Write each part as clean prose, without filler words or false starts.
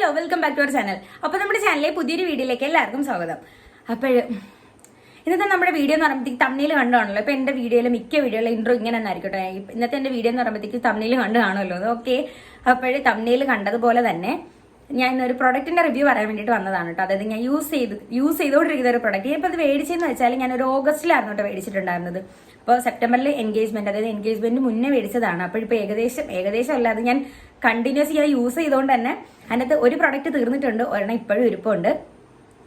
Hello, welcome back to our channel. അപ്പോൾ നമ്മുടെ ചാനലിലെ പുതിയൊരു വീഡിയോയിലേക്ക് എല്ലാവർക്കും സ്വാഗതം. അപ്പോൾ ഇന്നത്തെ നമ്മുടെ വീഡിയോ എന്ന് പറയുമ്പോഴത്തേക്ക് തമ്മിൽ കണ്ടു കാണുമല്ലോ. ഇപ്പോൾ എൻ്റെ വീഡിയോയിൽ മിക്ക വീഡിയോയിലെ ഇൻട്രോ ഇങ്ങനെ തന്നെ ആയിരിക്കട്ടെ. ഇന്നത്തെ എൻ്റെ വീഡിയോ എന്ന് പറയുമ്പോഴത്തേക്ക് തമ്മിൽ കണ്ടു കാണുമല്ലോ. ഓക്കെ, അപ്പോൾ തമ്മിൽ കണ്ടതുപോലെ തന്നെ ഞാൻ ഇന്നൊരു പ്രൊഡക്റ്റിന്റെ റിവ്യൂ പറയാൻ വേണ്ടിയിട്ട് വന്നതാണ് കേട്ടോ. അതായത് ഞാൻ യൂസ് ചെയ്തുകൊണ്ടിരിക്കുന്ന ഒരു പ്രൊഡക്റ്റ്. ഇപ്പോൾ അത് മേടിച്ചെന്ന് വെച്ചാൽ ഞാനൊരു ഓഗസ്റ്റിലായിരുന്നു കേട്ടോ മേടിച്ചിട്ടുണ്ടായിരുന്നത്. അപ്പോൾ സെപ്റ്റംബറിൽ എൻഗേജ്മെന്റ്, അതായത് എൻഗേജ്മെന്റ് മുന്നേ മേടിച്ചതാണ്. അപ്പോൾ ഇപ്പോൾ ഏകദേശം അല്ലാതെ ഞാൻ കണ്ടിന്യൂസ് യൂസ് ചെയ്തുകൊണ്ട് തന്നെ അതിനകത്ത് ഒരു പ്രൊഡക്റ്റ് തീർന്നിട്ടുണ്ട്, ഒരെണ്ണം ഇപ്പോഴും ഇരിപ്പുണ്ട്.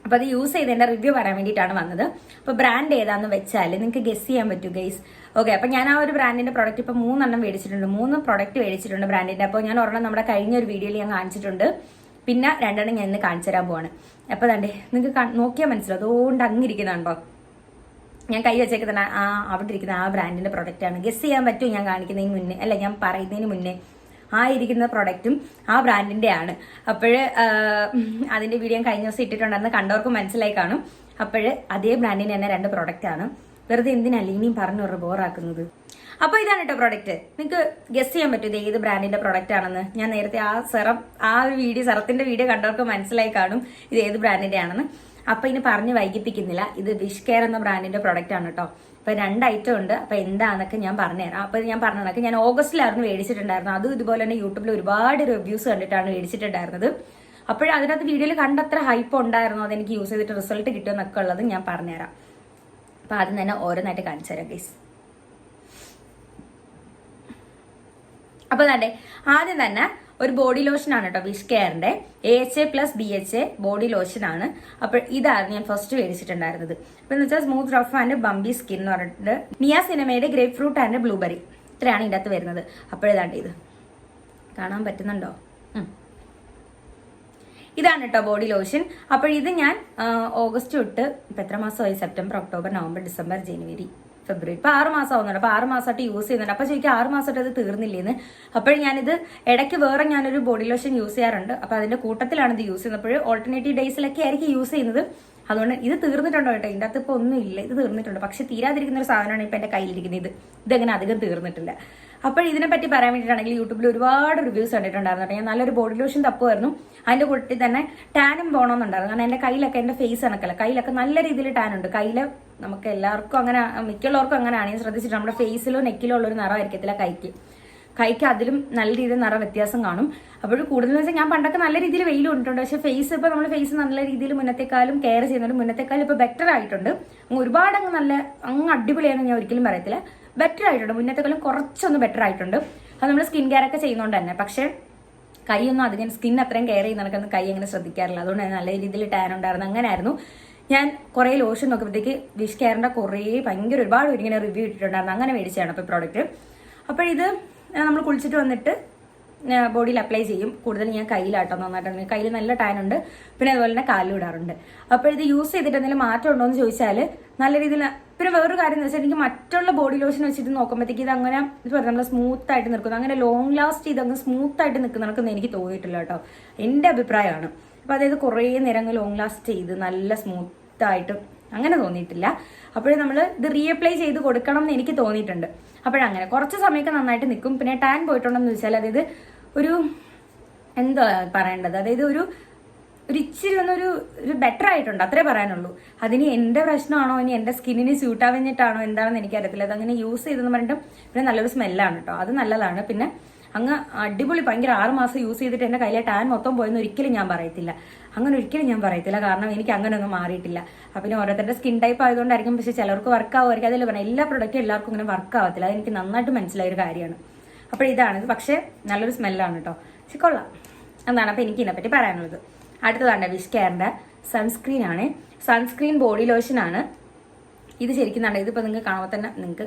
അപ്പോൾ അത് യൂസ് ചെയ്തതിന്റെ റിവ്യൂ പറയാൻ വേണ്ടിയിട്ടാണ് വന്നത്. അപ്പോൾ ബ്രാൻഡ് ഏതാന്ന് വെച്ചാൽ നിങ്ങൾക്ക് ഗസ് ചെയ്യാൻ പറ്റൂ ഗൈസ്. ഓക്കെ, അപ്പോൾ ഞാൻ ആ ഒരു ബ്രാൻഡിന്റെ പ്രൊഡക്റ്റ് ഇപ്പോൾ 3 മേടിച്ചിട്ടുണ്ട്. 3 പ്രൊഡക്റ്റ് മേടിച്ചിട്ടുണ്ട് ബ്രാൻഡിന്റെ. അപ്പോൾ ഞാൻ ഒരെണ്ണം നമ്മുടെ കഴിഞ്ഞ ഒരു വീഡിയോയിൽ ഞാൻ കാണിച്ചിട്ടുണ്ട്, പിന്നെ 2 ഞാൻ ഇന്ന് കാണിച്ചു തരാൻ പോവാണ്. അപ്പോൾ തന്നെ നിങ്ങൾക്ക് നോക്കിയാൽ മനസ്സിലാവും. അതുകൊണ്ട് അങ്ങിരിക്കുന്നുണ്ടോ, ഞാൻ കൈ വെച്ചേക്ക് തന്നെ അവിടെ ഇരിക്കുന്ന ആ ബ്രാൻഡിന്റെ പ്രൊഡക്റ്റ് ആണ്. ഗസ് ചെയ്യാൻ പറ്റും ഞാൻ കാണിക്കുന്നതിന് മുന്നേ, അല്ല ഞാൻ പറയുന്നതിന് മുന്നേ ആ ഇരിക്കുന്ന പ്രൊഡക്റ്റും ആ ബ്രാൻഡിന്റെ ആണ്. അപ്പോഴ് അതിന്റെ വീഡിയോ കഴിഞ്ഞ ദിവസം ഇട്ടിട്ടുണ്ടെന്ന് കണ്ടവർക്ക് മനസ്സിലായി കാണും. അപ്പോഴ് അതേ ബ്രാൻഡിന്റെ തന്നെ 2 പ്രൊഡക്റ്റ് ആണ്. വെറുതെ എന്തിനല്ല ഇനിയും പറഞ്ഞു ബോറാക്കുന്നത്. അപ്പോൾ ഇതാണ് കേട്ടോ പ്രൊഡക്റ്റ്. നിങ്ങൾക്ക് ഗസ് ചെയ്യാൻ പറ്റും ഇത് ഏത് ബ്രാൻഡിന്റെ പ്രൊഡക്റ്റ് ആണെന്ന്. ഞാൻ നേരത്തെ ആ ഒരു വീഡിയോ സെറത്തിന്റെ വീഡിയോ കണ്ടവർക്ക് മനസ്സിലായി കാണും ഇത് ഏത് ബ്രാൻഡിന്റെ ആണെന്ന്. അപ്പൊ ഇനി പറഞ്ഞ് വൈകിപ്പിക്കുന്നില്ല. ഇത് വിഷ് കെയർ എന്ന ബ്രാൻഡിന്റെ പ്രൊഡക്റ്റ് ആണ് കേട്ടോ. അപ്പൊ 2 ഐറ്റം ഉണ്ട്. അപ്പൊ എന്താന്നൊക്കെ ഞാൻ പറഞ്ഞുതരാം. അപ്പൊ ഞാൻ പറഞ്ഞതൊക്കെ ഞാൻ ഓഗസ്റ്റിലായിരുന്നു മേടിച്ചിട്ടുണ്ടായിരുന്നു. അതും ഇതുപോലെ തന്നെ യൂട്യൂബിൽ ഒരുപാട് റിവ്യൂസ് കണ്ടിട്ടാണ് മേടിച്ചിട്ടുണ്ടായിരുന്നത്. അപ്പോഴും അതിനകത്ത് വീഡിയോയിൽ കണ്ടത്ര ഹൈപ്പ് ഉണ്ടായിരുന്നു, അതെനിക്ക് യൂസ് ചെയ്തിട്ട് റിസൾട്ട് കിട്ടുമെന്നൊക്കെ ഉള്ളത് ഞാൻ പറഞ്ഞുതരാം. അപ്പൊ ആദ്യം തന്നെ ഓരോന്നായിട്ട് കാണിച്ചു തരാം ഗൈസ്. അപ്പൊ തന്നെ ആദ്യം തന്നെ ഒരു ബോഡി ലോഷൻ ആണ് കേട്ടോ, വിഷ് കെയറിന്റെ AHA+BHA ബോഡി ലോഷൻ ആണ്. അപ്പോൾ ഇതാണ് ഞാൻ ഫസ്റ്റ് മേടിച്ചിട്ടുണ്ടായിരുന്നത്. അപ്പൊ എന്ന് വെച്ചാൽ സ്മൂത്ത് റഫ് ആൻഡ് ബംബി സ്കിൻ എന്ന് പറഞ്ഞിട്ട് നിയാസിനമയുടെ ഗ്രേപ്പ് ഫ്രൂട്ട് ആൻഡ് ബ്ലൂബെറി, ഇത്രയാണ് ഇതിന്റെ അകത്ത് വരുന്നത്. അപ്പോഴേതാണ്ട് ഇത് കാണാൻ പറ്റുന്നുണ്ടോ? ഇതാണ് കേട്ടോ ബോഡി ലോഷൻ. അപ്പോൾ ഇത് ഞാൻ ഓഗസ്റ്റ് തൊട്ട് ഇപ്പൊ എത്ര മാസമായി? സെപ്റ്റംബർ, ഒക്ടോബർ, നവംബർ, ഡിസംബർ, ജനുവരി, ഫെബ്രുവരി, ഇപ്പൊ 6 മാസം ആവുന്നുണ്ട്. അപ്പൊ 6 മാസമായിട്ട് യൂസ് ചെയ്യുന്നുണ്ട്. അപ്പൊ ശരിക്കും 6 മാസമായിട്ട് അത് തീർന്നില്ലേന്ന്. അപ്പോൾ ഞാനിത് ഇടയ്ക്ക് വേറെ ഞാനൊരു ബോഡി ലോഷൻ യൂസ് ചെയ്യാറുണ്ട്. അപ്പൊ അതിന്റെ കൂട്ടത്തിലാണ് ഇത് യൂസ് ചെയ്യുന്നത്. അപ്പോൾ ഓൾട്ടർനേറ്റീവ് ഡേയ്സിലൊക്കെ ആയിരിക്കും യൂസ് ചെയ്യുന്നത്. അതുകൊണ്ട് ഇത് തീർന്നിട്ടുണ്ടോ കേട്ടോ? ഇതിന്റെ അകത്ത് ഇപ്പൊ ഒന്നും ഇല്ല, ഇത് തീർന്നിട്ടുണ്ട്. പക്ഷെ തീരാതിരിക്കുന്ന ഒരു സാധനമാണ് ഇപ്പൊ എന്റെ കയ്യിലിരിക്കുന്നത്. ഇതങ്ങനെ അധികം തീർന്നിട്ടില്ല. അപ്പോൾ ഇതിനെ പറ്റി പറയാൻ വേണ്ടിയിട്ടാണെങ്കിൽ യൂട്യൂബിൽ ഒരുപാട് റിവ്യൂസ് കണ്ടിട്ടുണ്ടായിരുന്നു. ഞാൻ നല്ലൊരു ബോഡി ലോഷൻ തപ്പുമായിരുന്നു. അതിന്റെ കൂട്ടത്തിൽ തന്നെ ടാനും പോകണമെന്നുണ്ടായിരുന്നു. കാരണം എന്റെ കയ്യിലൊക്കെ, എന്റെ ഫേസ് കണക്കല്ല, കയ്യിലൊക്കെ നല്ല രീതിയിൽ ടാൻ ഉണ്ട്. കയ്യില് നമുക്ക് എല്ലാവർക്കും അങ്ങനെ, മിക്കുള്ളവർക്കും അങ്ങനെയാണ്. ഞാൻ ശ്രദ്ധിച്ചിട്ട് നമ്മുടെ ഫേസിലോ നെക്കിലോ ഉള്ളൊരു നിറമായിരിക്കത്തില്ല കൈക്ക് അതിലും നല്ല രീതിയിൽ നിറ വ്യത്യാസം കാണും. അപ്പോൾ കൂടുതൽ വെച്ചാൽ ഞാൻ പണ്ടൊക്കെ നല്ല രീതിയിൽ വെയിൽ കൊണ്ടിട്ടുണ്ട്. പക്ഷെ ഫേസ് ഇപ്പൊ നമ്മുടെ ഫേസ് നല്ല രീതിയിൽ മുന്നത്തെക്കാളും കെയർ ചെയ്യുന്നുണ്ട്. മുന്നത്തെക്കാളും ഇപ്പൊ ബെറ്റർ ആയിട്ടുണ്ട്. ഒരുപാട് അങ്ങ് അടിപൊളിയാണെന്ന് ഞാൻ ഒരിക്കലും പറയത്തില്ല. ബെറ്റർ ആയിട്ടുണ്ട്, മുന്നത്തെക്കാളും കുറച്ചൊന്ന് ബെറ്റർ ആയിട്ടുണ്ട്. അത് നമ്മൾ സ്കിൻ കെയർ ഒക്കെ ചെയ്യുന്നതുകൊണ്ട് തന്നെ. പക്ഷെ കൈയൊന്നും അധികം സ്കിൻ അത്രയും കെയർ ചെയ്യുന്നവർക്കൊന്നും കൈ അങ്ങനെ ശ്രദ്ധിക്കാറില്ല. അതുകൊണ്ട് നല്ല രീതിയിൽ ടാൻ ഉണ്ടായിരുന്നു. അങ്ങനെയായിരുന്നു. ഞാൻ കുറേ ലോഷൻ നോക്കുമ്പോഴത്തേക്ക് വിഷ് കെയറിന്റെ ഭയങ്കര ഒരുപാട് ഇങ്ങനെ റിവ്യൂ ഇട്ടിട്ടുണ്ടായിരുന്നു. അങ്ങനെ മേടിച്ചതാണ് ഇപ്പോൾ പ്രോഡക്റ്റ്. അപ്പോൾ ഇത് നമ്മൾ കുളിച്ചിട്ട് വന്നിട്ട് ബോഡിയിൽ അപ്ലൈ ചെയ്യും. കൂടുതൽ ഞാൻ കയ്യിലാട്ടോ നന്നായിട്ടുണ്ട്. കയ്യിൽ നല്ല ടാൻ ഉണ്ട്. പിന്നെ അതുപോലെ തന്നെ കാലിൽ ഇടാറുണ്ട്. അപ്പോൾ ഇത് യൂസ് ചെയ്തിട്ട് എന്തെങ്കിലും മാറ്റം ഉണ്ടോ എന്ന് ചോദിച്ചാൽ നല്ല രീതിയിൽ. പിന്നെ വേറൊരു കാര്യം എന്ന് വെച്ചാൽ എനിക്ക് മറ്റുള്ള ബോഡി ലോഷൻ വെച്ചിട്ട് നോക്കുമ്പോഴത്തേക്ക് ഇത് അങ്ങനെ നമ്മൾ സ്മൂത്ത് ആയിട്ട് നിൽക്കുന്നു, അങ്ങനെ ലോങ് ലാസ്റ്റ് ഇതങ്ങ് സ്മൂത്ത് ആയിട്ട് നിൽക്കുന്നതൊന്നും എനിക്ക് തോന്നിയിട്ടില്ല കേട്ടോ. എൻ്റെ അഭിപ്രായമാണ്. അപ്പോൾ അതായത് കുറേ നേരം ലോങ് ലാസ്റ്റ് ചെയ്ത് നല്ല സ്മൂത്ത് ആയിട്ട് അങ്ങനെ തോന്നിയിട്ടില്ല. അപ്പോഴേ നമ്മൾ ഇത് റീഅപ്ലൈ ചെയ്ത് കൊടുക്കണം എന്ന് എനിക്ക് തോന്നിയിട്ടുണ്ട്. അപ്പോഴങ്ങനെ കുറച്ച് സമയമൊക്കെ നന്നായിട്ട് നിൽക്കും. പിന്നെ ടാൻ പോയിട്ടുണ്ടെന്ന് വെച്ചാൽ അതായത് ഒരു എന്താ പറയേണ്ടത്, അതായത് ഒരു ഇച്ചിരി ഒരു ബെറ്റർ ആയിട്ടുണ്ട്, അത്രേ പറയാനുള്ളൂ. അതിന് എൻ്റെ പ്രശ്നമാണോ ഇനി എൻ്റെ സ്കിന്നിന് സ്യൂട്ട് ആവുന്നിട്ടാണോ എന്താണെന്ന് എനിക്കറിയത്തില്ല. അതങ്ങനെ യൂസ് ചെയ്തെന്ന് പറഞ്ഞിട്ട് പിന്നെ നല്ലൊരു സ്മെല്ലാണ് കേട്ടോ, അത് നല്ലതാണ്. പിന്നെ അങ്ങ് അടിപൊളി ഭയങ്കര 6 മാസം യൂസ് ചെയ്തിട്ട് എൻ്റെ കയ്യിലെ ടാൻ മൊത്തം പോയെന്ന് ഒരിക്കലും ഞാൻ പറയത്തില്ല. കാരണം എനിക്ക് അങ്ങനെ ഒന്നും മാറിയിട്ടില്ല. അപ്പം പിന്നെ ഓരോരുത്തരുടെ സ്കിൻ ടൈപ്പ് ആയതുകൊണ്ടായിരിക്കും. പക്ഷെ ചിലർക്ക് വർക്ക് ആവുമായിരിക്കും. അതിൽ പറഞ്ഞാൽ എല്ലാ പ്രൊഡക്റ്റും എല്ലാവർക്കും ഇങ്ങനെ വർക്ക് ആവത്തില്ല. അതെനിക്ക് നന്നായിട്ട് മനസ്സിലായ ഒരു കാര്യമാണ്. അപ്പോൾ ഇതാണിത്. പക്ഷേ നല്ലൊരു സ്മെല്ലാണ് കേട്ടോ, പക്ഷെ കൊള്ളാം. എന്താണ് അപ്പോൾ എനിക്ക് ഇതിനെപ്പറ്റി പറയാനുള്ളത്. അടുത്തതാണ് വിഷ് കെയറിന്റെ സൺസ്ക്രീൻ ആണ്. സൺസ്ക്രീൻ ബോഡി ലോഷൻ ആണ് ഇത്. ശരിക്കും ഇതിപ്പോൾ നിങ്ങൾക്ക്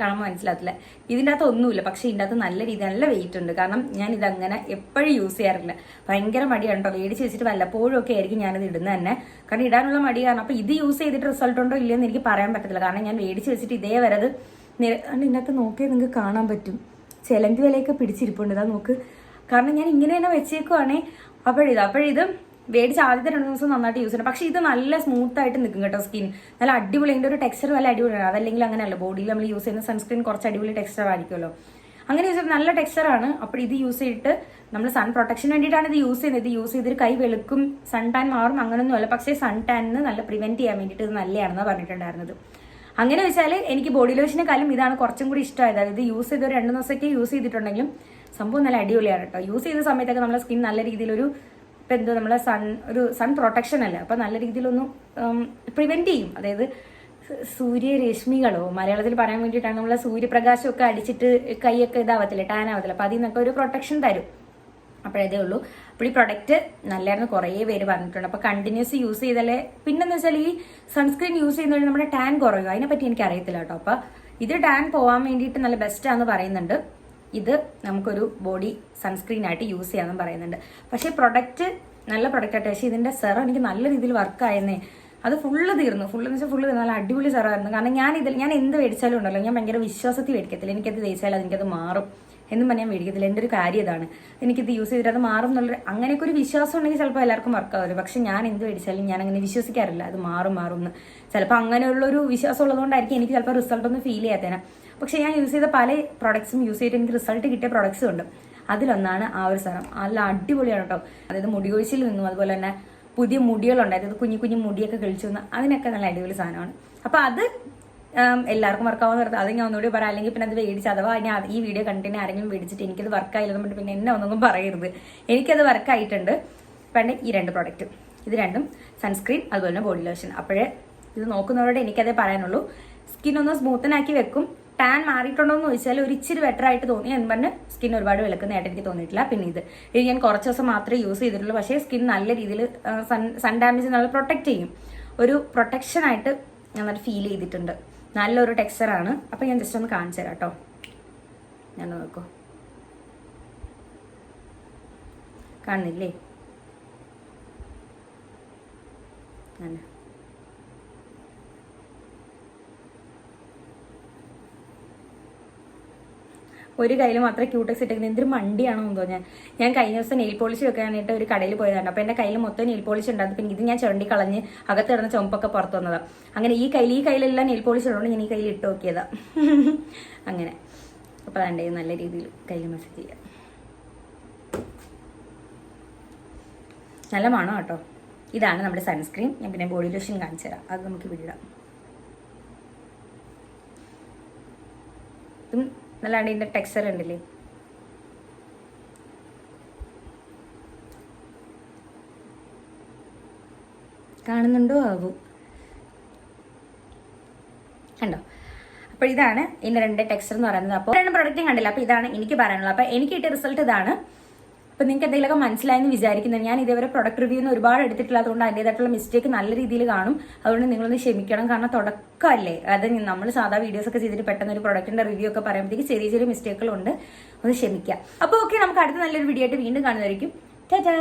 കാണുമ്പോൾ മനസ്സിലാകത്തില്ല. ഇതിൻ്റെ അകത്ത് ഒന്നുമില്ല, പക്ഷെ ഇതിൻ്റെ അകത്ത് നല്ല രീതി നല്ല വെയിറ്റ് ഉണ്ട്. കാരണം ഞാൻ ഇതങ്ങനെ എപ്പോഴും യൂസ് ചെയ്യാറില്ല. ഭയങ്കര മടിയാണ് കേട്ടോ. മേടിച്ച് വെച്ചിട്ട് വല്ലപ്പോഴും ഒക്കെ ആയിരിക്കും ഞാനിത് ഇടുന്നത് തന്നെ. കാരണം ഇടാനുള്ള മടിയാണ്. അപ്പോൾ ഇത് യൂസ് ചെയ്തിട്ട് റിസൾട്ട് ഉണ്ടോ ഇല്ലയെന്ന് എനിക്ക് പറയാൻ പറ്റത്തില്ല. കാരണം ഞാൻ മേടിച്ച് വെച്ചിട്ട് ഇതേ വരത് ഇതിൻ്റെ അകത്ത് നോക്കിയാൽ നിങ്ങൾക്ക് കാണാൻ പറ്റും. ചിലമ്പി വിലയൊക്കെ പിടിച്ചിരിപ്പുണ്ട്. ഇതാ നോക്ക്. കാരണം ഞാൻ ഇങ്ങനെ തന്നെ വെച്ചേക്കുവാണേ. അപ്പോഴിത് മേടിച്ച് ആദ്യത്തെ 2 ദിവസം നന്നായിട്ട് യൂസ് ചെയ്യണം. പക്ഷെ ഇത് നല്ല സ്മൂത്ത് ആയിട്ട് നിൽക്കും കേട്ടോ. സ്കിൻ നല്ല അടിപൊളി, അതിൻ്റെ ഒരു ടെക്സ്ചർ നല്ല അടിപൊളിയാണ്. അതല്ലെങ്കിൽ അങ്ങനെയല്ല, ബോഡിയിൽ നമ്മൾ യൂസ് ചെയ്യുന്ന സൺസ്ക്രീൻ കുറച്ച് അടിപൊളി ടെക്സ്ചർ ആയിരിക്കുമല്ലോ. അങ്ങനെ യൂസ് ചെയ്ത് നല്ല ടെക്സ്ചറാണ്. അപ്പോൾ ഇത് യൂസ് ചെയ്തിട്ട് നമ്മൾ സൺ പ്രൊട്ടക്ഷന് വേണ്ടിയിട്ടാണ് ഇത് യൂസ് ചെയ്യുന്നത്. ഇത് യൂസ് ചെയ്തിട്ട് കൈ വെളുക്കും, സൺ ടാൻ മാറും അങ്ങനൊന്നുമല്ല. പക്ഷേ സൺ ടാനിന് നല്ല പ്രിവെന്റ് ചെയ്യാൻ വേണ്ടിയിട്ട് ഇത് നല്ലതാണെന്നാണ് പറഞ്ഞിട്ടുണ്ടായിരുന്നത്. അങ്ങനെ വെച്ചാൽ എനിക്ക് ബോഡി ലോഷനെക്കാളും ഇതാണ് കുറച്ചും കൂടി ഇഷ്ടമായത്. അതായത് യൂസ് ചെയ്ത് ഒരു 2 ദിവസമൊക്കെ യൂസ് ചെയ്തിട്ടുണ്ടെങ്കിലും സംഭവം നല്ല അടിപൊളിയാണ് കേട്ടോ. യൂസ് ചെയ്ത സമയത്തൊക്കെ നമ്മുടെ സ്കിൻ നല്ല രീതിയിലൊരു ഇപ്പം എന്തോ നമ്മളെ ഒരു സൺ പ്രൊട്ടക്ഷൻ അല്ല, അപ്പം നല്ല രീതിയിലൊന്നും പ്രിവെന്റ് ചെയ്യും. അതായത് സൂര്യരശ്മികളോ മലയാളത്തിൽ പറയാൻ വേണ്ടിയിട്ടാണ്, നമ്മളെ സൂര്യപ്രകാശമൊക്കെ അടിച്ചിട്ട് കൈയൊക്കെ ഇതാവത്തില്ല, ടാൻ ആവത്തില്ല. അപ്പം അതിൽ നിന്നൊക്കെ ഒരു പ്രൊട്ടക്ഷൻ തരും. അപ്പോഴതേ ഉള്ളൂ. അപ്പോൾ ഈ പ്രൊഡക്റ്റ് നല്ലതായിരുന്നു കുറേ പേര് പറഞ്ഞിട്ടുണ്ട്. അപ്പോൾ കണ്ടിന്യൂസ് യൂസ് ചെയ്താലേ, പിന്നെന്ന് വെച്ചാൽ ഈ സൺസ്ക്രീൻ യൂസ് ചെയ്യുന്ന വഴി നമ്മുടെ ടാൻ കുറയും. അതിനെപ്പറ്റി എനിക്ക് അറിയത്തില്ല കേട്ടോ. അപ്പോൾ ഇത് ടാൻ പോകാൻ വേണ്ടിയിട്ട് നല്ല ബെസ്റ്റാന്ന് പറയുന്നുണ്ട്. ഇത് നമുക്കൊരു ബോഡി സൺസ്ക്രീൻ ആയിട്ട് യൂസ് ചെയ്യാമെന്നും പറയുന്നുണ്ട്. പക്ഷേ പ്രൊഡക്റ്റ് നല്ല പ്രൊഡക്റ്റ് ആയിട്ട്, പക്ഷേ ഇതിൻ്റെ സെറം എനിക്ക് നല്ല രീതിയിൽ വർക്കായിരുന്നേ. അത് ഫുള്ള് തീർന്നു. ഫുള്ള് നല്ല അടിപൊളി സെറമായിരുന്നു. കാരണം ഞാൻ എന്ത് മേടിച്ചാലും ഉണ്ടല്ലോ, ഞാൻ ഭയങ്കര വിശ്വാസത്തിൽ മേടിക്കത്തില്ല. എനിക്കത് തേച്ചാൽ എനിക്കത് മാറും എന്നും പറഞ്ഞാൽ ഞാൻ മേടിക്കത്തില്ല. എൻ്റെ ഒരു കാര്യം ഇതാണ്, എനിക്കിത് യൂസ് ചെയ്തിട്ട് അത് മാറും എന്നുള്ളൊരു അങ്ങനെയൊക്കെ ഒരു വിശ്വാസം ഉണ്ടെങ്കിൽ ചിലപ്പോൾ എല്ലാവർക്കും വർക്കാവില്ല. പക്ഷെ ഞാൻ എന്ത് മേടിച്ചാലും ഞാൻ അങ്ങനെ വിശ്വസിക്കാറില്ല അത് മാറും എന്ന്. ചിലപ്പോൾ അങ്ങനെയുള്ളൊരു വിശ്വാസം ഉള്ളതുകൊണ്ടായിരിക്കും എനിക്ക് ചിലപ്പോൾ റിസൾട്ട് ഒന്നും ഫീൽ ചെയ്യാത്തതിന്. പക്ഷെ ഞാൻ യൂസ് ചെയ്ത പല പ്രോഡക്ട്സും യൂസ് ചെയ്തിട്ട് എനിക്ക് റിസൾട്ട് കിട്ടിയ പ്രോഡക്ട്സും ഉണ്ട്. അതിലൊന്നാണ് ആ ഒരു സെറം. നല്ല അടിപൊളിയാണ് കേട്ടോ. അതായത് മുടി കൊഴിച്ചിൽ നിന്നും അതുപോലെ തന്നെ പുതിയ മുടികളുണ്ട്, അതായത് കുഞ്ഞു മുടിയൊക്കെ കഴിച്ചു വന്ന് അതിനൊക്കെ നല്ല അടിപൊളി സാധനമാണ്. അപ്പോൾ അത് എല്ലാവർക്കും വർക്കാവുന്ന പറഞ്ഞാൽ അത് ഞാൻ ഒന്നുകൂടി പറയാം. അല്ലെങ്കിൽ പിന്നെ അത് മേടിച്ച് അഥവാ ഞാൻ ഈ വീഡിയോ കണ്ടിട്ട് ആരെങ്കിലും മേടിച്ചിട്ട് എനിക്കത് വർക്കായില്ലെന്ന് പറഞ്ഞിട്ട് പിന്നെ എന്നെ ഒന്നും പറയരുത്. എനിക്കത് വർക്കായിട്ടുണ്ട്. പണ്ട് ഈ 2 പ്രോഡക്റ്റ്, ഇത് രണ്ടും സൺസ്ക്രീൻ അതുപോലെ തന്നെ ബോഡി ലോഷൻ. അപ്പോഴേ ഇത് നോക്കുന്നവരോട് എനിക്കതേ പറയാനുള്ളൂ. സ്കിൻ ഒന്ന് സ്മൂത്തനാക്കി വെക്കും. ടാൻ മാറിയിട്ടുണ്ടോ എന്ന് ചോദിച്ചാൽ ഒരു ഇച്ചിരി ബെറ്റർ ആയിട്ട് തോന്നി എന്ന് പറഞ്ഞ് സ്കിൻ ഒരുപാട് വിളക്കുന്നതായിട്ട് എനിക്ക് തോന്നിയിട്ടില്ല. പിന്നെ ഇത് ഞാൻ കുറച്ച് ദിവസം മാത്രമേ യൂസ് ചെയ്തിട്ടുള്ളൂ. പക്ഷേ സ്കിൻ നല്ല രീതിയിൽ സൺ ഡാമേജ് നല്ല പ്രൊട്ടക്ട് ചെയ്യും. ഒരു പ്രൊട്ടക്ഷനായിട്ട് നന്നായിട്ട് ഫീൽ ചെയ്തിട്ടുണ്ട്. നല്ലൊരു ടെക്സ്ചറാണ്. അപ്പം ഞാൻ ജസ്റ്റ് ഒന്ന് കാണിച്ചു തരാം കേട്ടോ. ഞാൻ നോക്കൂ, കാണുന്നില്ലേ? ഒരു കയ്യിൽ മാത്രമേ ക്യൂടെക്സ് ഇട്ടേക്കുന്നത്. എന്തൊരു മണ്ടിയാണോ എന്തോ. ഞാൻ കഴിഞ്ഞ ദിവസം നെയിൽ പോളിഷ് വെക്കാനായിട്ട് ഒരു കടയിൽ പോയതാണ്. അപ്പോൾ എൻ്റെ കയ്യിൽ മൊത്തം നെയിൽ പോളിഷ് ഉണ്ടായിരുന്നു. പിന്നെ ഇത് ഞാൻ ചുരണ്ടി കളഞ്ഞ് അകത്ത് കിടന്ന ചുമപ്പൊക്കെ പുറത്തു വന്നതാണ്. അങ്ങനെ ഈ കയ്യിലെല്ലാം നെയിൽ പോളിഷ് ഉള്ളതുകൊണ്ട് ഞാൻ ഈ കയ്യിൽ ഇട്ട് നോക്കിയതാ. അങ്ങനെ അപ്പോൾ അതിൻ്റെ നല്ല രീതിയിൽ കയ്യിൽ മസാജ് ചെയ്യാം. നല്ല മണം കേട്ടോ. ഇതാണ് നമ്മുടെ സൺസ്ക്രീൻ. ഞാൻ പിന്നെ ബോഡി ലോഷൻ കാണിച്ചു തരാം, അത് നമുക്ക് വിടാം. ഇതും നല്ലതാണ്. ഇതിൻ്റെ ടെക്സ്ചർ ഉണ്ടല്ലേ, കാണുന്നുണ്ടോ ആവൂ, കണ്ടോ? അപ്പോൾ ഇതാണ് ഇതിൻ്റെ 2 ടെക്സ്ചർ എന്ന് പറയുന്നത്. അപ്പോൾ 2 പ്രൊഡക്റ്റും കണ്ടില്ല. അപ്പോൾ ഇതാണ് എനിക്ക് പറയാനുള്ളത്. അപ്പോൾ എനിക്ക് കിട്ടിയ റിസൾട്ട് ഇതാണ്. അപ്പോൾ നിങ്ങൾക്ക് എന്തെങ്കിലുമൊക്കെ മനസ്സിലായെന്ന് വിചാരിക്കുന്നത്. ഞാൻ ഇതേവരെ പ്രൊഡക്റ്റ് റിവ്യൂ ഒന്നും ഒരുപാട് എടുത്തിട്ടില്ല, അതുകൊണ്ട് അതിൻ്റേതായിട്ടുള്ള മിസ്റ്റേക്ക് നല്ല രീതിയിൽ കാണും. അതുകൊണ്ട് നിങ്ങളൊന്ന് ക്ഷമിക്കണം. കാരണം തുടക്കമല്ലേ, അത് നമ്മൾ സാധാ വീഡിയോസൊക്കെ ചെയ്തിട്ട് പെട്ടെന്ന് ഒരു പ്രൊഡക്റ്റിൻ്റെ റിവ്യൂ ഒക്കെ പറയുമ്പോഴത്തേക്ക് ചെറിയ മിസ്റ്റേക്കുകളുണ്ട്, ഒന്ന് ക്ഷമിക്കുക. അപ്പോൾ ഓക്കെ, നമുക്ക് അടുത്ത നല്ലൊരു വീഡിയോ ആയിട്ട് വീണ്ടും കാണുന്നതായിരിക്കും. ടാറ്റാ.